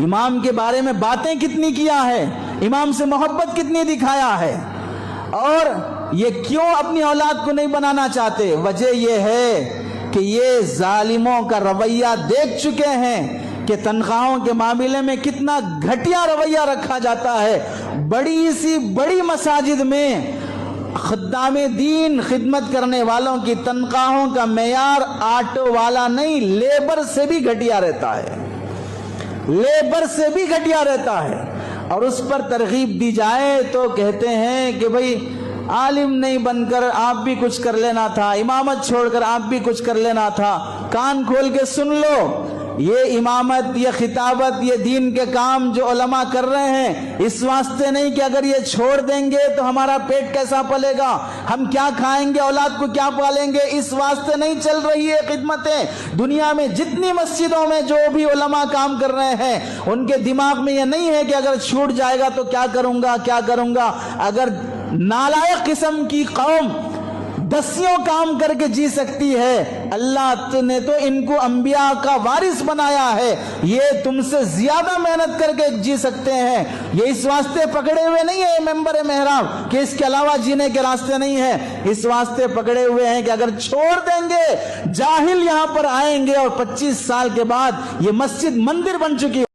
امام کے بارے میں باتیں کتنی کیا ہے، امام سے محبت کتنی دکھایا ہے، اور یہ کیوں اپنی اولاد کو نہیں بنانا چاہتے؟ وجہ یہ ہے کہ یہ ظالموں کا رویہ دیکھ چکے ہیں کہ تنخواہوں کے معاملے میں کتنا گھٹیا رویہ رکھا جاتا ہے۔ بڑی سی بڑی مساجد میں خدام دین خدمت کرنے والوں کی تنخواہوں کا معیار آٹو والا نہیں، لیبر سے بھی گھٹیا رہتا ہے، لیبر سے بھی گھٹیا رہتا ہے۔ اور اس پر ترغیب دی جائے تو کہتے ہیں کہ بھئی عالم نہیں بن کر آپ بھی کچھ کر لینا تھا، امامت چھوڑ کر آپ بھی کچھ کر لینا تھا۔ کان کھول کے سن لو، یہ امامت، یہ خطابت، یہ دین کے کام جو علماء کر رہے ہیں، اس واسطے نہیں کہ اگر یہ چھوڑ دیں گے تو ہمارا پیٹ کیسا پلے گا، ہم کیا کھائیں گے، اولاد کو کیا پالیں گے، اس واسطے نہیں چل رہی ہے خدمتیں۔ دنیا میں جتنی مسجدوں میں جو بھی علماء کام کر رہے ہیں، ان کے دماغ میں یہ نہیں ہے کہ اگر چھوٹ جائے گا تو کیا کروں گا کیا کروں گا۔ اگر نالائق قسم کی قوم دسیوں کام کر کے جی سکتی ہے، اللہ نے تو ان کو انبیاء کا وارث بنایا ہے، یہ تم سے زیادہ محنت کر کے جی سکتے ہیں۔ یہ اس واسطے پکڑے ہوئے نہیں ہے ممبر محراب کہ اس کے علاوہ جینے کے راستے نہیں ہے، اس واسطے پکڑے ہوئے ہیں کہ اگر چھوڑ دیں گے جاہل یہاں پر آئیں گے اور 25 سال کے بعد یہ مسجد مندر بن چکی